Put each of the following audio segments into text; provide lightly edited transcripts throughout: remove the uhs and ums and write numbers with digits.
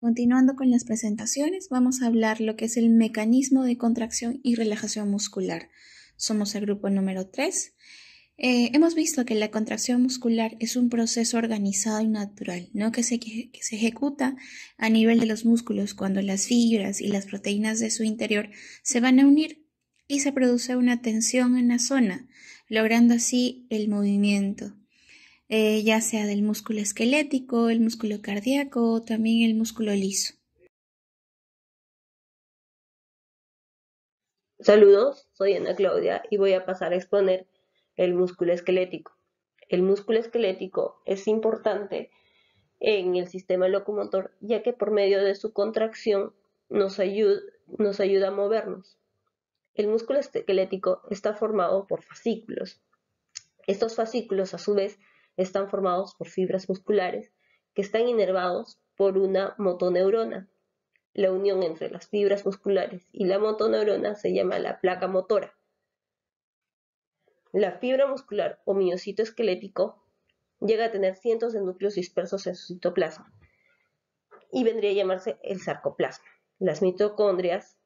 Continuando con las presentaciones, vamos a hablar lo que es el mecanismo de contracción y relajación muscular. Somos el grupo número 3. Hemos visto que la contracción muscular es un proceso organizado y natural, ¿no? que se ejecuta a nivel de los músculos cuando las fibras y las proteínas de su interior se van a unir y se produce una tensión en la zona, logrando así el movimiento. Ya sea del músculo esquelético, el músculo cardíaco o también el músculo liso. Saludos, soy Ana Claudia y voy a pasar a exponer el músculo esquelético. El músculo esquelético es importante en el sistema locomotor ya que por medio de su contracción nos ayuda a movernos. El músculo esquelético está formado por fascículos. Estos fascículos a su vez están formados por fibras musculares que están inervados por una motoneurona. La unión entre las fibras musculares y la motoneurona se llama la placa motora. La fibra muscular o miocito esquelético llega a tener cientos de núcleos dispersos en su citoplasma y vendría a llamarse el sarcoplasma. Las mitocondrias,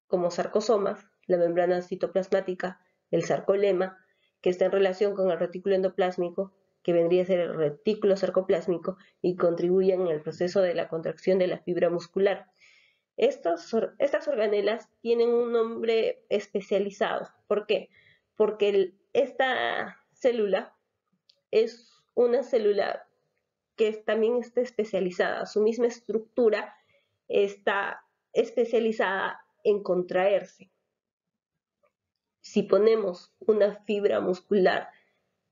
como sarcosomas, la membrana citoplasmática, el sarcolema, que está en relación con el retículo endoplásmico, que vendría a ser el retículo sarcoplásmico, y contribuyen en el proceso de la contracción de la fibra muscular. Estas organelas tienen un nombre especializado. ¿Por qué? Porque esta célula es una célula que también está especializada. Su misma estructura está especializada en contraerse. Si ponemos una fibra muscular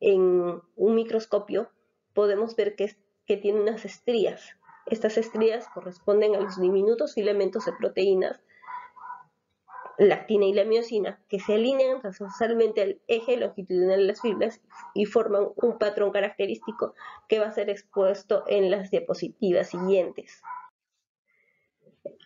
en un microscopio, podemos ver que tiene unas estrías. Estas estrías corresponden a los diminutos filamentos de proteínas, la actina y la miosina, que se alinean transversalmente al eje longitudinal de las fibras y forman un patrón característico que va a ser expuesto en las diapositivas siguientes.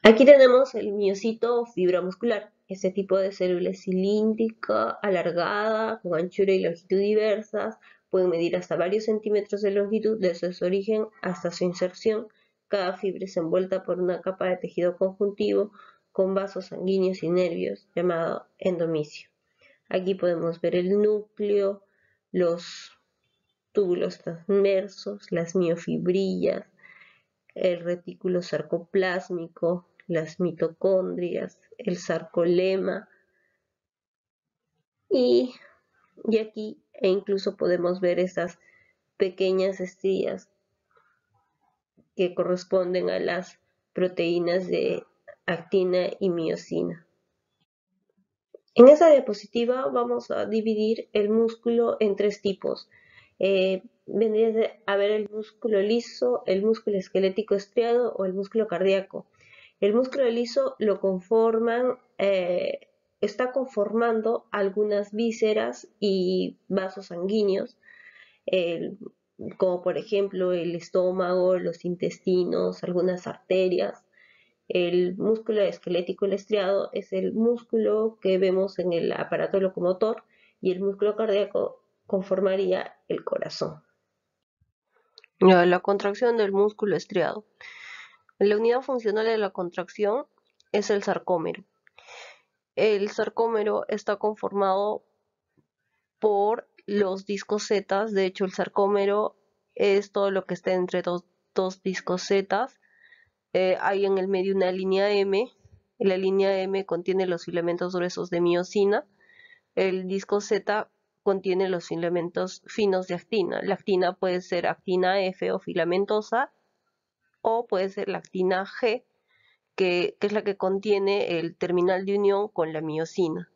Aquí tenemos el miocito o fibra muscular. Este tipo de célula es cilíndrica, alargada, con anchura y longitud diversas, pueden medir hasta varios centímetros de longitud desde su origen hasta su inserción. Cada fibra es envuelta por una capa de tejido conjuntivo con vasos sanguíneos y nervios, llamado endomisio. Aquí podemos ver el núcleo, los túbulos transversos, las miofibrillas, el retículo sarcoplásmico, las mitocondrias, el sarcolema y aquí incluso podemos ver esas pequeñas estrías que corresponden a las proteínas de actina y miosina. En esta diapositiva vamos a dividir el músculo en tres tipos. Vendría a ver el músculo liso, el músculo esquelético estriado o el músculo cardíaco. El músculo liso lo conforman, está conformando algunas vísceras y vasos sanguíneos, como por ejemplo el estómago, los intestinos, algunas arterias. El músculo esquelético estriado es el músculo que vemos en el aparato locomotor y el músculo cardíaco conformaría el corazón. La contracción del músculo estriado. La unidad funcional de la contracción es el sarcómero. El sarcómero está conformado por los discos Z. De hecho, el sarcómero es todo lo que está entre dos discos Z. Hay en el medio una línea M. La línea M contiene los filamentos gruesos de miosina. El disco Z contiene los filamentos finos de actina. La actina puede ser actina F o filamentosa, o puede ser la actina G, que es la que contiene el terminal de unión con la miosina.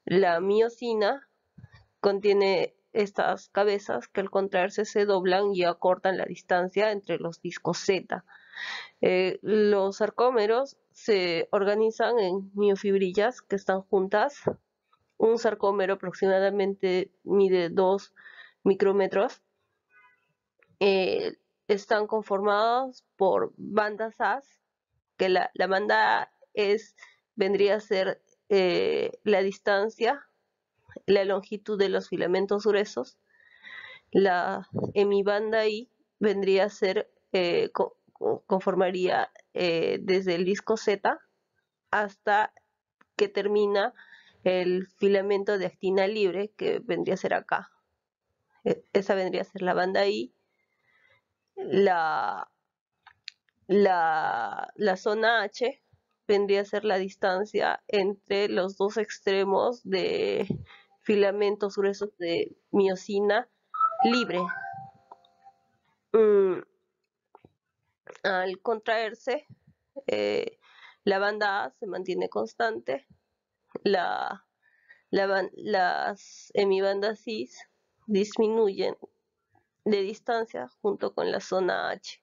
La miosina contiene estas cabezas que al contraerse se doblan y acortan la distancia entre los discos Z. Los sarcómeros se organizan en miofibrillas que están juntas. Un sarcómero aproximadamente mide 2 micrómetros. Están conformados por bandas As, que la banda vendría a ser la distancia, la longitud de los filamentos gruesos. La hemibanda I vendría a ser, conformaría desde el disco Z hasta que termina el filamento de actina libre, que vendría a ser acá. Esa vendría a ser la banda I. La, la zona H vendría a ser la distancia entre los dos extremos de filamentos gruesos de miosina libre. Al contraerse, eh, la banda A se mantiene constante, las hemibandas cis disminuyen de distancia junto con la zona H.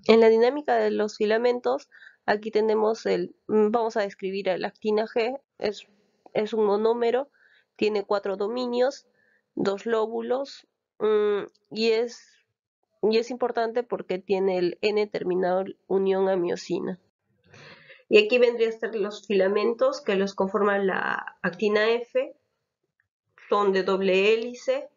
En la dinámica de los filamentos, aquí tenemos vamos a describir la actina G, es un monómero, tiene 4 dominios, 2 lóbulos, y es importante porque tiene el N terminado unión a miosina. Y aquí vendría a estar los filamentos que los conforman la actina F, son de doble hélice,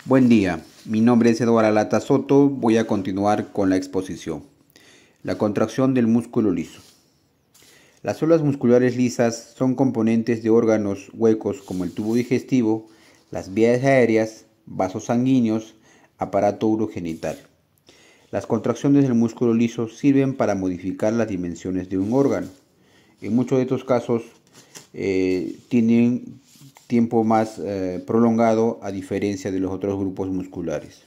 Buen día, mi nombre es Eduardo Lata Soto, voy a continuar con la exposición. La contracción del músculo liso. Las células musculares lisas son componentes de órganos huecos como el tubo digestivo, las vías aéreas, vasos sanguíneos, aparato urogenital. Las contracciones del músculo liso sirven para modificar las dimensiones de un órgano. En muchos de estos casos tienen tiempo más prolongado a diferencia de los otros grupos musculares.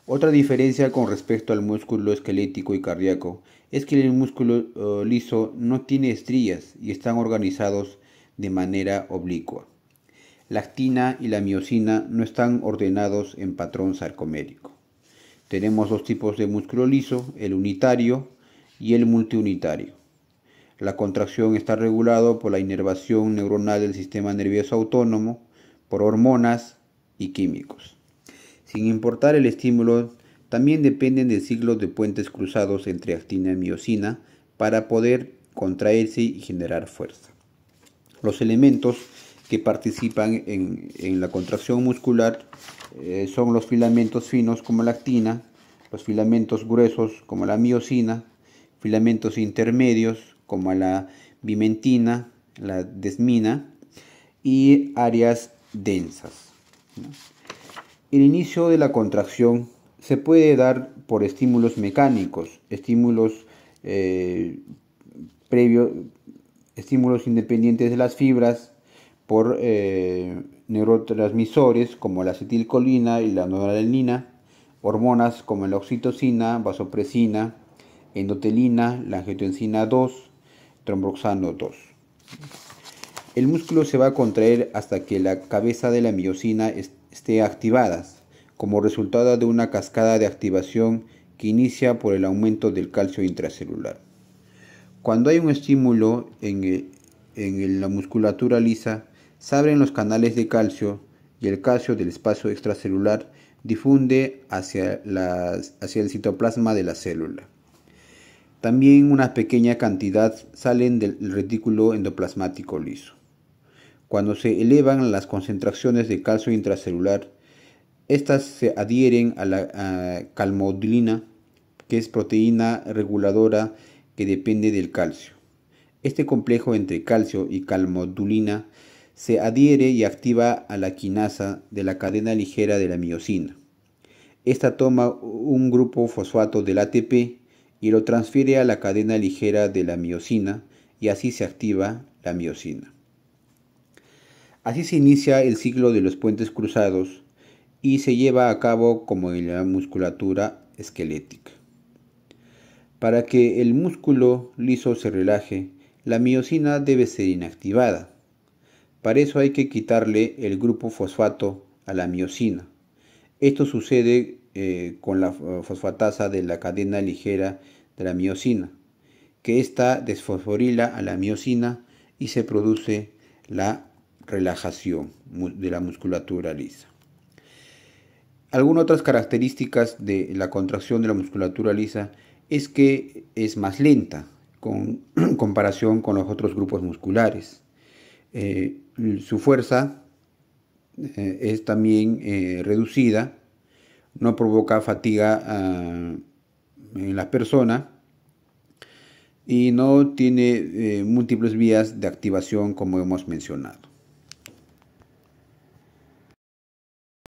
Otra diferencia con respecto al músculo esquelético y cardíaco es que el músculo liso no tiene estrías y están organizados de manera oblicua. La actina y la miosina no están ordenados en patrón sarcomérico. Tenemos dos tipos de músculo liso, el unitario y el multiunitario. La contracción está regulado por la inervación neuronal del sistema nervioso autónomo, por hormonas y químicos. Sin importar el estímulo, también dependen de ciclos de puentes cruzados entre actina y miosina para poder contraerse y generar fuerza. Los elementos que participan en la contracción muscular son los filamentos finos como la actina, los filamentos gruesos como la miosina, filamentos intermedios como la vimentina, la desmina y áreas densas. El inicio de la contracción se puede dar por estímulos mecánicos, estímulos estímulos independientes de las fibras, por neurotransmisores como la acetilcolina y la noradrenalina, hormonas como la oxitocina, vasopresina, endotelina, la angiotensina 2, tromboxano 2. El músculo se va a contraer hasta que la cabeza de la miosina esté activada, como resultado de una cascada de activación que inicia por el aumento del calcio intracelular. Cuando hay un estímulo en la musculatura lisa, se abren los canales de calcio y el calcio del espacio extracelular difunde hacia el citoplasma de la célula. También una pequeña cantidad salen del retículo endoplasmático liso. Cuando se elevan las concentraciones de calcio intracelular, estas se adhieren a la calmodulina, que es proteína reguladora que depende del calcio. Este complejo entre calcio y calmodulina se adhiere y activa a la quinasa de la cadena ligera de la miosina. Esta toma un grupo fosfato del ATP y lo transfiere a la cadena ligera de la miosina y así se activa la miosina. Así se inicia el ciclo de los puentes cruzados y se lleva a cabo como en la musculatura esquelética. Para que el músculo liso se relaje, la miosina debe ser inactivada. Para eso hay que quitarle el grupo fosfato a la miosina. Esto sucede con la fosfatasa de la cadena ligera de la miosina, que ésta desfosforila a la miosina y se produce la relajación de la musculatura lisa. Algunas otras características de la contracción de la musculatura lisa es que es más lenta en comparación con los otros grupos musculares. Su fuerza es también reducida, no provoca fatiga en la persona y no tiene múltiples vías de activación como hemos mencionado.